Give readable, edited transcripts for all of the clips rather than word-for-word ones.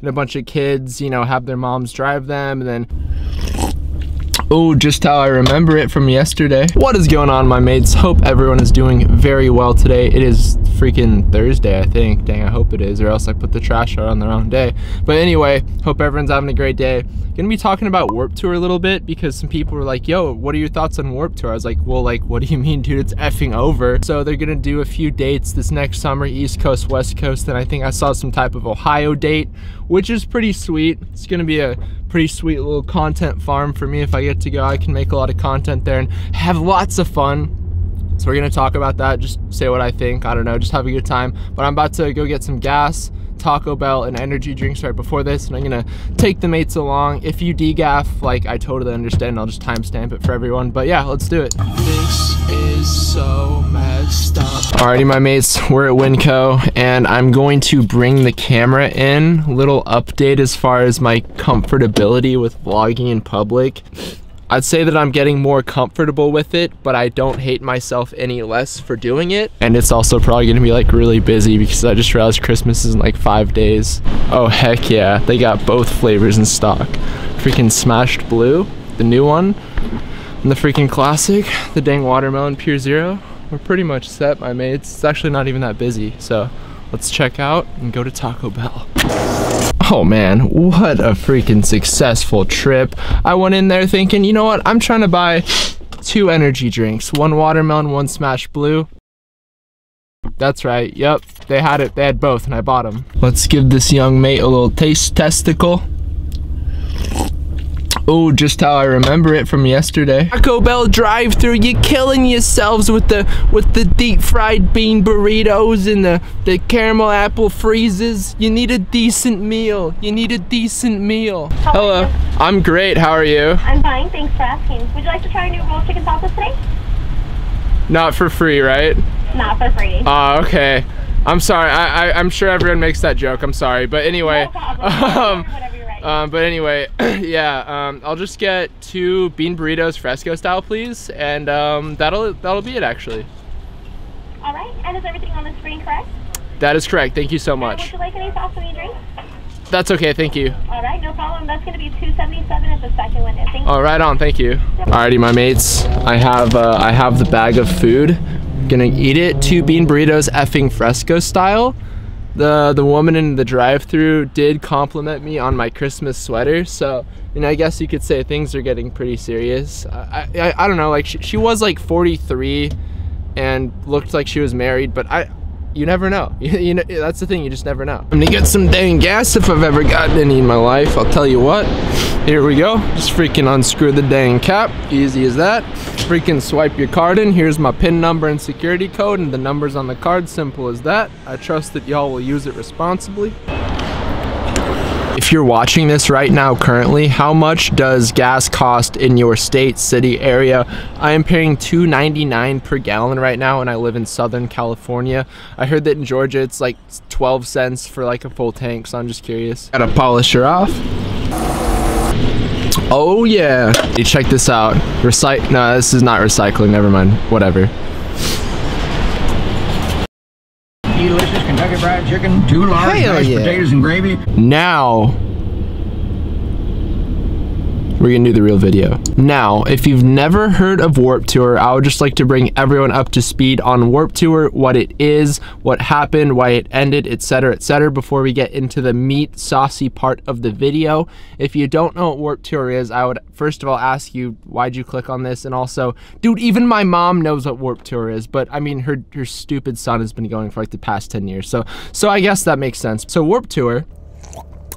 and a bunch of kids, you know, have their moms drive them, and then oh, just how I remember it from yesterday. What is going on, my mates? Hope everyone is doing very well today. It is freaking Thursday, I think. Dang, I hope it is, or else I put the trash out on the wrong day. But anyway, hope everyone's having a great day. Gonna be talking about Warped Tour a little bit because some people were like, yo, what are your thoughts on Warped Tour? I was like, well, like, what do you mean, dude? It's effing over. So they're gonna do a few dates this next summer, East Coast, West Coast, and I think I saw some type of Ohio date, which is pretty sweet. It's gonna be a pretty sweet little content farm for me. If I get to go, I can make a lot of content there and have lots of fun. So we're gonna talk about that, just say what I think, I don't know, just have a good time. But I'm about to go get some gas, Taco Bell, and energy drinks right before this, and I'm gonna take the mates along. If you degaff, like, I totally understand, I'll just timestamp it for everyone. But yeah, let's do it. This is so messed up. Alrighty, my mates, we're at Winco, and I'm going to bring the camera in. Little update as far as my comfortability with vlogging in public. I'd say that I'm getting more comfortable with it, but I don't hate myself any less for doing it. And it's also probably gonna be like really busy because I just realized Christmas is in like 5 days. Oh heck yeah, they got both flavors in stock. Freaking Smashed Blue, the new one, and the freaking classic, the dang Watermelon Pure Zero. We're pretty much set, my mates. It's actually not even that busy, so let's check out and go to Taco Bell. Oh man, what a freaking successful trip. I went in there thinking, you know what, I'm trying to buy 2 energy drinks, 1 watermelon, 1 Smashed Blue. That's right, yep, they had both and I bought them. Let's give this young mate a little taste testicle. Oh, just how I remember it from yesterday. Taco Bell drive-thru, you killing yourselves with the deep fried bean burritos and the caramel apple freezes. You need a decent meal. You need a decent meal. Hello. I'm great. How are you? I'm fine. Thanks for asking. Would you like to try our new rolled chicken salsa today? Not for free, right? Not for free. Oh, okay. I'm sorry. I'm sure everyone makes that joke. I'm sorry. But anyway. No problem. Whatever you're ready. But anyway, yeah, I'll just get 2 bean burritos fresco style, please, and that'll be it actually. All right, and is everything on the screen correct? That is correct. Thank you so much. Would you like any sauce on your drink? That's okay. Thank you. All right, no problem. That's going to be $2.77 at the second window. Thank you. All right, on. Thank you. Alrighty, my mates. I have the bag of food. Gonna eat it. 2 bean burritos, effing fresco style. The woman in the drive-thru did compliment me on my Christmas sweater, so I guess you could say things are getting pretty serious. I don't know, like she was like 43 and looked like she was married, but you never know. You know, that's the thing, you just never know. I'm gonna get some dang gas if I've ever gotten any in my life, I'll tell you what. Here we go, just freaking unscrew the dang cap, easy as that. Freaking swipe your card in, here's my PIN number and security code and the numbers on the card, simple as that. I trust that y'all will use it responsibly. If you're watching this right now currently, how much does gas cost in your state, city, area? I am paying $2.99 per gallon right now and I live in Southern California. I heard that in Georgia it's like 12 cents for like a full tank, so I'm just curious. Gotta polish her off. Oh yeah. Hey, check this out. No, this is not recycling, never mind. Whatever. Delicious Kentucky Fried Chicken, 2 large mashed potatoes and gravy. Now we're gonna do the real video. Now, if you've never heard of Warped Tour, I would just like to bring everyone up to speed on Warped Tour, what it is, what happened, why it ended, etc., etc., before we get into the meat, saucy part of the video. If you don't know what Warped Tour is, I would first of all ask you, why'd you click on this? And also, dude, even my mom knows what Warped Tour is, but I mean, her stupid son has been going for like the past 10 years. So I guess that makes sense. So Warped Tour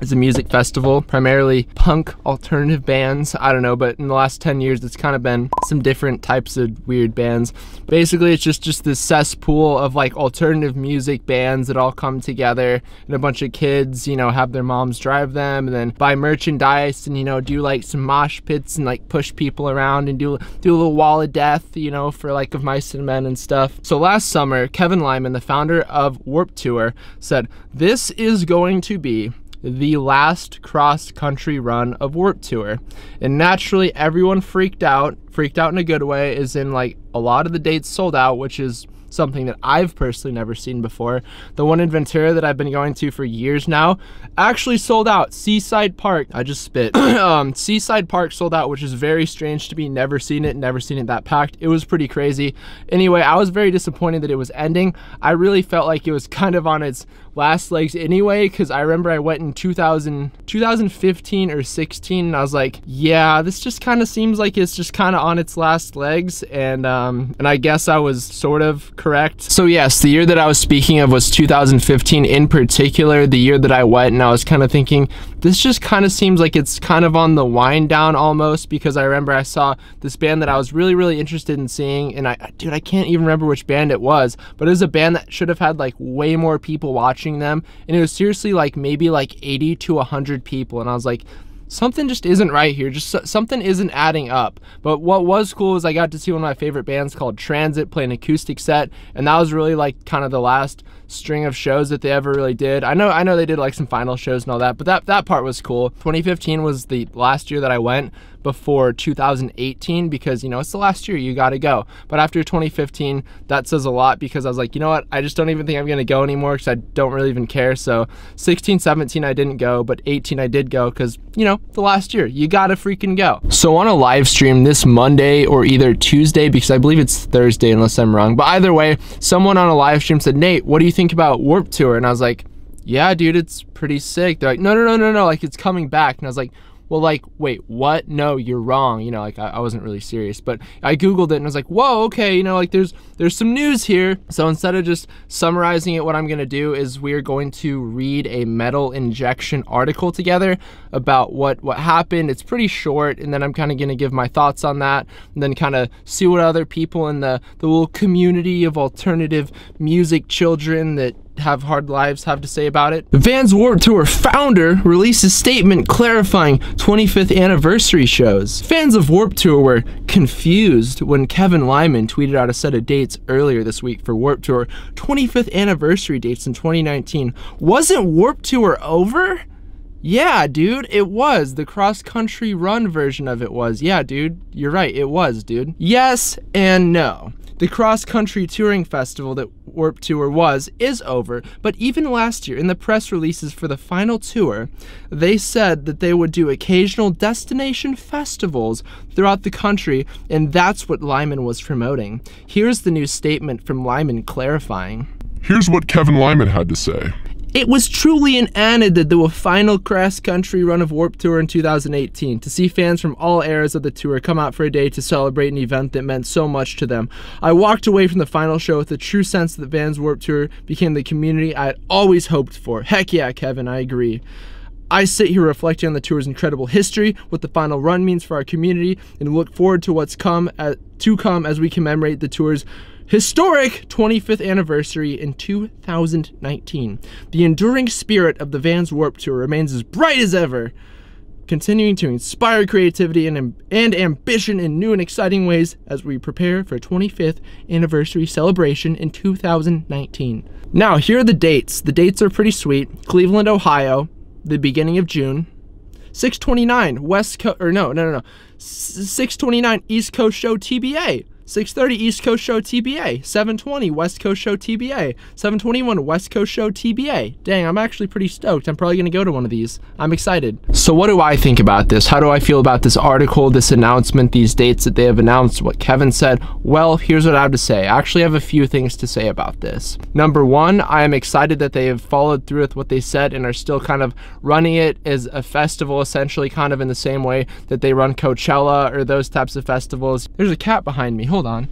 is a music festival, primarily punk alternative bands. I don't know, but in the last 10 years, it's kind of been some different types of weird bands. Basically, it's just this cesspool of like alternative music bands that all come together, and a bunch of kids, have their moms drive them, and then buy merchandise, and do like some mosh pits and like push people around and do a little wall of death, for like of Mice and Men and stuff. So last summer, Kevin Lyman, the founder of Warped Tour, said, this is going to be the last cross-country run of Warped Tour. And naturally, everyone freaked out in a good way, as in like a lot of the dates sold out, which is something that I've personally never seen before. The one in Ventura that I've been going to for years now actually sold out. Seaside Park, I just spit. Seaside Park sold out, which is very strange to me. Never seen it that packed. It was pretty crazy. Anyway, I was very disappointed that it was ending. I really felt like it was kind of on its last legs anyway, because I remember I went in 2015 or 16, and I was like, yeah, this just kind of seems like it's just kind of on its last legs, and I guess I was sort of correct. So yes, the year that I was speaking of was 2015 in particular, the year that I went, and I was kind of thinking, this just kind of seems like it's kind of on the wind down almost, because I remember I saw this band that I was really interested in seeing, and dude, I can't even remember which band it was, but it was a band that should have had like way more people watching them, and it was seriously like maybe like 80 to 100 people, and I was like, something just isn't right here, just something isn't adding up. But what was cool is I got to see one of my favorite bands called Transit play an acoustic set, and that was really like kind of the last string of shows that they ever really did. I know they did like some final shows and all that, but that part was cool. 2015 was the last year that I went before 2018, because, you know, it's the last year, you gotta go. But after 2015, that says a lot, because I was like, you know what, I just don't even think I'm gonna go anymore, because I don't really even care. So 16, 17 I didn't go, but 18 I did go, because, you know, the last year, you gotta freaking go. So on a live stream this Monday or either Tuesday, because I believe it's Thursday unless I'm wrong, but either way, someone on a live stream said, Nate, what do you think about Warped Tour? And I was like, yeah, dude, it's pretty sick. They're like, no, like it's coming back. And I was like, well, like, wait, what? No, you're wrong. You know, like I wasn't really serious, but I Googled it and I was like, whoa, okay, you know, like there's some news here. So instead of just summarizing it, what I'm gonna do is we're going to read a Metal Injection article together about what happened. It's pretty short, and then I'm kind of gonna give my thoughts on that, and then kind of see what other people in the little community of alternative music children that have hard lives have to say about it. The Vans Warped Tour founder released a statement clarifying 25th anniversary shows. Fans of Warped Tour were confused when Kevin Lyman tweeted out a set of dates earlier this week for Warped Tour 25th anniversary dates in 2019. Wasn't Warped Tour over? Yeah, dude, it was. The cross-country run version of it was. Yeah, dude, you're right, it was, dude. Yes and no. The cross-country touring festival that Warped Tour is over, but even last year in the press releases for the final tour, they said that they would do occasional destination festivals throughout the country, and that's what Lyman was promoting. Here's the new statement from Lyman clarifying. Here's what Kevin Lyman had to say. It was truly an honor to do a final cross-country run of Warped Tour in 2018, to see fans from all eras of the tour come out for a day to celebrate an event that meant so much to them. I walked away from the final show with a true sense that the Vans Warped Tour became the community I had always hoped for. Heck yeah, Kevin, I agree. I sit here reflecting on the tour's incredible history, what the final run means for our community, and look forward to what's to come as we commemorate the tour's historic 25th anniversary in 2019. The enduring spirit of the Vans Warped Tour remains as bright as ever, continuing to inspire creativity and ambition in new and exciting ways as we prepare for a 25th anniversary celebration in 2019. Now, here are the dates. The dates are pretty sweet. Cleveland, Ohio, the beginning of June. 629 West Coast, or no. 629 East Coast Show TBA. 6:30 East Coast Show TBA, 7:20 West Coast Show TBA, 7:21 West Coast Show TBA. Dang, I'm actually pretty stoked. I'm probably gonna go to one of these. I'm excited. So what do I think about this? How do I feel about this article, this announcement, these dates that they have announced, what Kevin said? Well, here's what I have to say. I actually have a few things to say about this. Number one, I am excited that they have followed through with what they said and are still kind of running it as a festival, essentially kind of in the same way that they run Coachella or those types of festivals. There's a cat behind me. Hold on.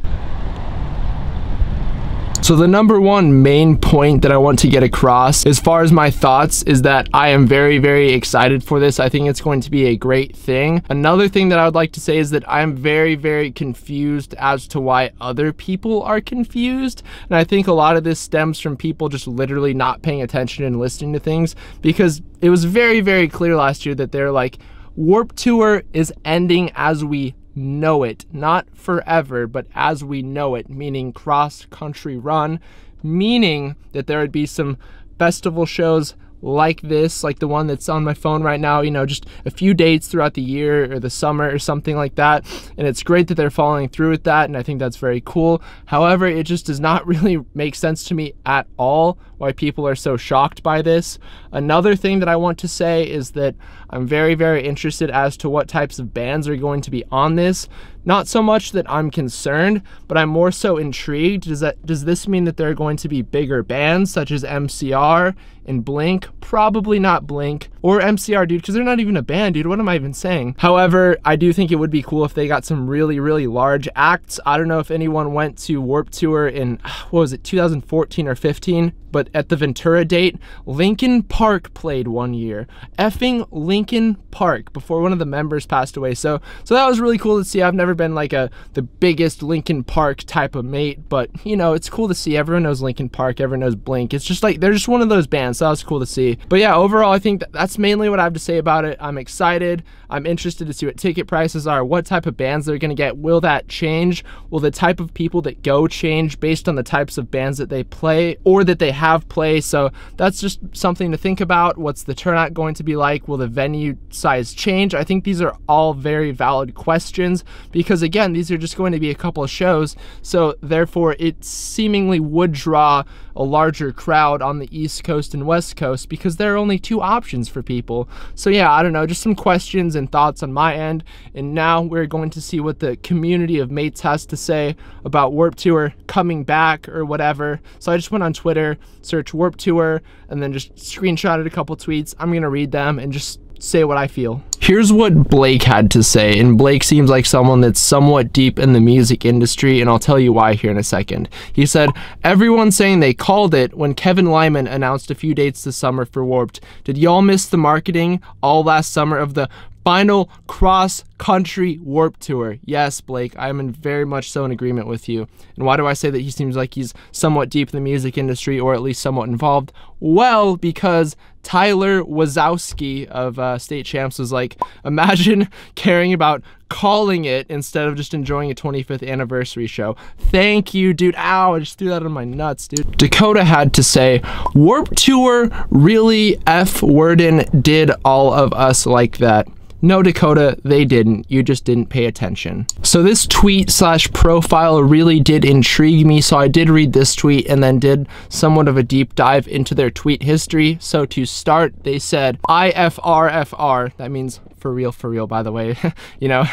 So the number one main point that I want to get across as far as my thoughts is that I am very excited for this. I think it's going to be a great thing. Another thing that I would like to say is that I'm very confused as to why other people are confused. And I think a lot of this stems from people just literally not paying attention and listening to things, because it was very clear last year that they're like, Warped Tour is ending as we know it, not forever, but as we know it, meaning cross-country run, meaning that there would be some festival shows like this, like the one that's on my phone right now, you know, just a few dates throughout the year or the summer or something like that. And it's great that they're following through with that, and I think that's very cool. However, it just does not really make sense to me at all why people are so shocked by this. Another thing that I want to say is that I'm very, very interested as to what types of bands are going to be on this. Not so much that I'm concerned, but I'm more so intrigued. Does this mean that there are going to be bigger bands such as MCR and Blink? Probably not Blink or MCR, dude, because they're not even a band, dude. What am I even saying? However, I do think it would be cool if they got some really, really large acts. I don't know if anyone went to Warped Tour in, what was it, 2014 or 15? But at the Ventura date, Linkin Park played one year. Effing Linkin Park, before one of the members passed away. So that was really cool to see. I've never been like the biggest Linkin Park type of mate, but you know, it's cool to see. Everyone knows Linkin Park, everyone knows Blink. It's just like, they're just one of those bands, so that was cool to see. But yeah, overall, I think that's mainly what I have to say about it. I'm excited. I'm interested to see what ticket prices are, what type of bands they're gonna get. Will that change? Will the type of people that go change based on the types of bands that they play or that they have play? So that's just something to think about. What's the turnout going to be like? Will the venue size change? I think these are all very valid questions because again, these are just going to be a couple of shows, so therefore it seemingly would draw a larger crowd on the East Coast and West Coast because there are only two options for people. So yeah, I don't know, just some questions and thoughts on my end. And now we're going to see what the community of mates has to say about Warped Tour coming back or whatever. So I just went on Twitter, searched Warped Tour, and then just screenshotted a couple tweets. I'm gonna read them and just say what I feel. Here's what Blake had to say, and Blake seems like someone that's somewhat deep in the music industry, and I'll tell you why here in a second. He said, "Everyone's saying they called it when Kevin Lyman announced a few dates this summer for Warped. Did y'all miss the marketing all last summer of the final cross-country Warped Tour?" Yes, Blake, I'm very much so in agreement with you. And why do I say that he seems like he's somewhat deep in the music industry, or at least somewhat involved? Well, because Tyler Wazowski of State Champs was like, imagine caring about calling it instead of just enjoying a 25th anniversary show. Thank you, dude. Ow, I just threw that on my nuts, dude. Dakota had to say, Warped Tour really F-wordin' did all of us like that. No, Dakota, they didn't. You just didn't pay attention. So this tweet slash profile really did intrigue me, so I did read this tweet and then did somewhat of a deep dive into their tweet history. So to start, they said, IFRFR, that means for real, by the way, you know,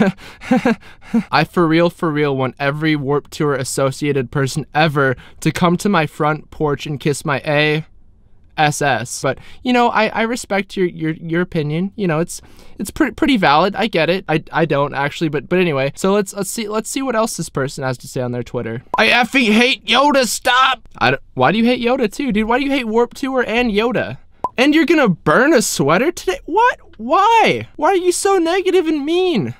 I for real want every Warped Tour associated person ever to come to my front porch and kiss my SS. But you know, I respect your opinion. You know, it's pretty valid. I get it. I don't actually, but anyway. So let's see what else this person has to say on their Twitter. I effing hate Yoda. Stop. Why do you hate Yoda too, dude? Why do you hate Warped Tour and Yoda? And you're gonna burn a sweater today? What? Why? Why are you so negative and mean?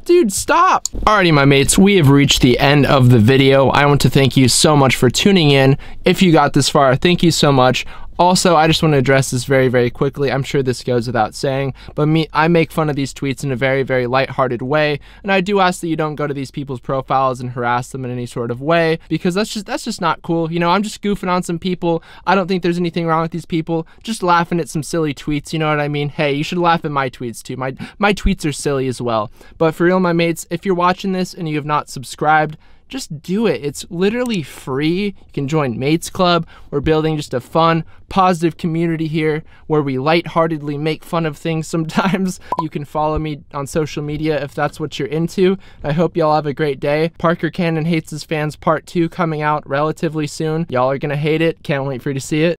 Dude, stop. Alrighty, my mates, we have reached the end of the video. I want to thank you so much for tuning in. If you got this far, thank you so much. Also, I just want to address this very, very quickly. I'm sure this goes without saying, but I make fun of these tweets in a very, very lighthearted way, and I do ask that you don't go to these people's profiles and harass them in any sort of way, because that's just not cool. You know, I'm just goofing on some people. I don't think there's anything wrong with these people. Just laughing at some silly tweets, you know what I mean? Hey, you should laugh at my tweets too. My tweets are silly as well. But for real, my mates, if you're watching this and you have not subscribed, just do it. It's literally free. You can join Mates Club. We're building just a fun, positive community here where we lightheartedly make fun of things sometimes. You can follow me on social media if that's what you're into. I hope y'all have a great day. Parker Cannon Hates His Fans Part 2 coming out relatively soon. Y'all are gonna hate it. Can't wait for you to see it.